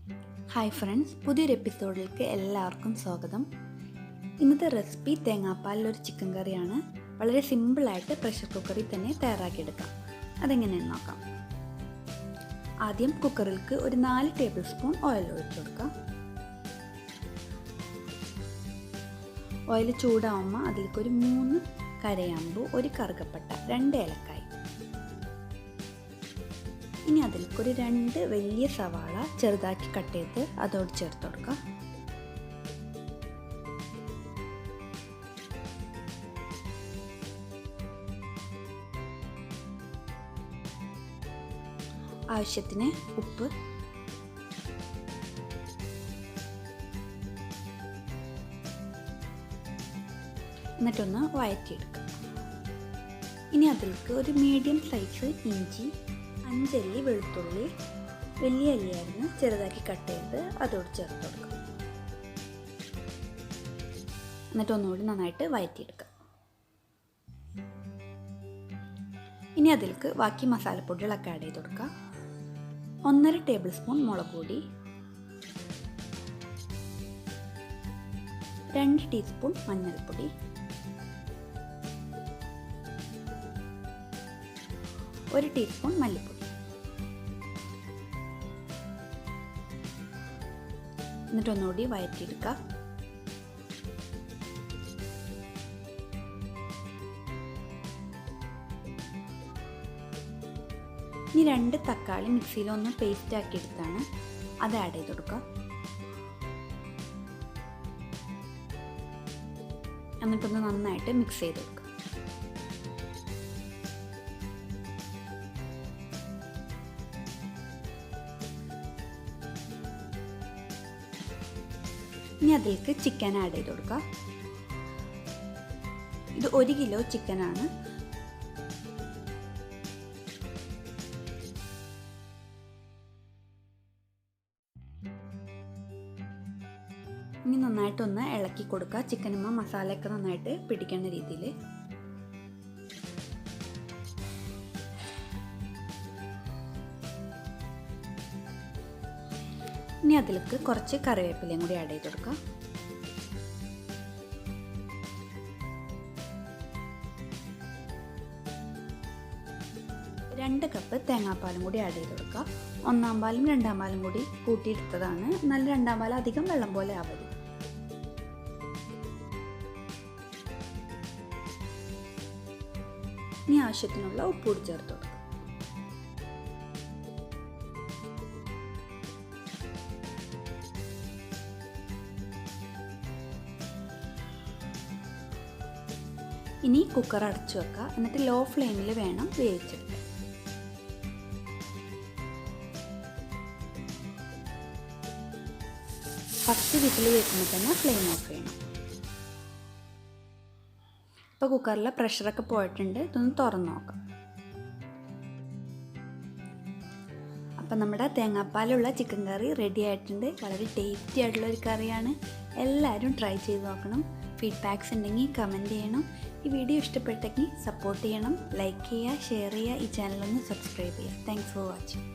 Hi friends, പുതിയൊരു എപ്പിസോഡിലേക്ക് എല്ലാവർക്കും സ്വാഗതം. ഇന്നത്തെ റെസിപ്പി തേങ്ങാപ്പാലിലൊരു ചിക്കൻ കറിയാണ്. വളരെ സിമ്പിളായിട്ട് പ്രഷർ കുക്കറിൽ തന്നെ തയ്യാറാക്കിയെടുക്കാം. അതെങ്ങനെയെന്ന് നോക്കാം. ആദ്യം കുക്കറിലേക്ക് ഒരു 4 ടേബിൾ സ്പൂൺ ഓയിൽ ഒഴിച്ചു കൊടുക്കാം. ഓയിൽ ചൂടാവുമ്പോൾ അതിലേക്കൊരു 3 കരയാമ്പൂ, ഒരു കറുകപ്പട്ട, 2 ഏലക്കായ്. ഇനി അതിലേക്കൊരു 2 വലിയ സവാള ചെറുതാക്കി കട്ട് ചെയ്ത് അതോട് ചേർത്ത് കൊടുക്കുക. ആവശ്യത്തിന് ഉപ്പ്, എന്നിട്ടൊന്ന് വഴറ്റിയെടുക്കുക. ഇനി അതിലേക്ക് ഒരു മീഡിയം സൈസ് ഇഞ്ചി, 5 അല്ലി വെളുത്തുള്ളി, വലിയ അല്ലിയായിരുന്നു ചെറുതാക്കി കട്ട് ചെയ്ത് അതോട് ചേർത്ത് കൊടുക്കുക. എന്നിട്ട് ഒന്നുകൂടി നന്നായിട്ട് വഴറ്റിയെടുക്കുക. ഇനി അതിലേക്ക് ബാക്കി മസാലപ്പൊടികളൊക്കെ ആഡ് ചെയ്ത് കൊടുക്കുക. 1.5 ടേബിൾ സ്പൂൺ മുളക് പൊടി, 2 ടീസ്പൂൺ മഞ്ഞൾപ്പൊടി, 1 ടീസ്പൂൺ മല്ലിപ്പൊടി. എന്നിട്ട് ഒന്നുകൂടി വഴറ്റിയെടുക്കുക. ഇനി 2 തക്കാളി മിക്സിയിലൊന്ന് പേസ്റ്റ് ആക്കി എടുത്താണ് അത് ആഡ് ചെയ്ത് കൊടുക്കുക. എന്നിട്ടൊന്ന് നന്നായിട്ട് മിക്സ് ചെയ്ത് കൊടുക്കുക. ഇനി അതിലേക്ക് ചിക്കൻ ആഡ് ചെയ്ത് കൊടുക്കുക. ഇത് 1 കിലോ ചിക്കനാണ്. ഇനി നന്നായിട്ടൊന്ന് ഇളക്കി കൊടുക്കുക. ചിക്കനുമ്മ മസാലയൊക്കെ നന്നായിട്ട് പിടിക്കുന്ന രീതിയിൽ. ഇനി അതിലേക്ക് കുറച്ച് കറിവേപ്പിലയും കൂടി ആഡ് ചെയ്ത് കൊടുക്കുക. രണ്ട് കപ്പ് തേങ്ങാപ്പാലും കൂടി ആഡ് ചെയ്ത് കൊടുക്കുക. 1-ാം പാലും 2-ാം പാലും കൂടി കൂട്ടിയെടുത്തതാണ്. നല്ല 2-ാം പാൽ അധികം വെള്ളം പോലെ ആവരുത്. ഇനി ആവശ്യത്തിനുള്ള ഉപ്പ് കൂടി ചേർത്ത് കൊടുക്കുക. ഇനി കുക്കർ അടച്ചു വെക്കുക. എന്നിട്ട് ലോ ഫ്ലെയിമിൽ വേണം വേവിച്ചെടുക്കാൻ. ഫസ്റ്റ് വിസിൽ കേൾക്കുമ്പോൾ തന്നെ ഫ്ലെയിം ഓഫ് ചെയ്യണം. ഇപ്പോൾ കുക്കറിലെ പ്രഷറൊക്കെ പോയിട്ടുണ്ട്. ഇതൊന്ന് തുറന്ന് നോക്കാം. അപ്പം നമ്മുടെ തേങ്ങാപ്പാലുള്ള ചിക്കൻ കറി റെഡി ആയിട്ടുണ്ട്. വളരെ ടേസ്റ്റി ആയിട്ടുള്ള ഒരു കറിയാണ്. എല്ലാവരും ട്രൈ ചെയ്ത് നോക്കണം. ഫീഡ്ബാക്ക്സ് ഉണ്ടെങ്കിൽ കമൻറ്റ് ചെയ്യണം. ഈ വീഡിയോ ഇഷ്ടപ്പെട്ടെങ്കിൽ സപ്പോർട്ട് ചെയ്യണം. ലൈക്ക് ചെയ്യുക, ഷെയർ ചെയ്യുക, ഈ ചാനലൊന്ന് സബ്സ്ക്രൈബ് ചെയ്യുക. Thanks for watching.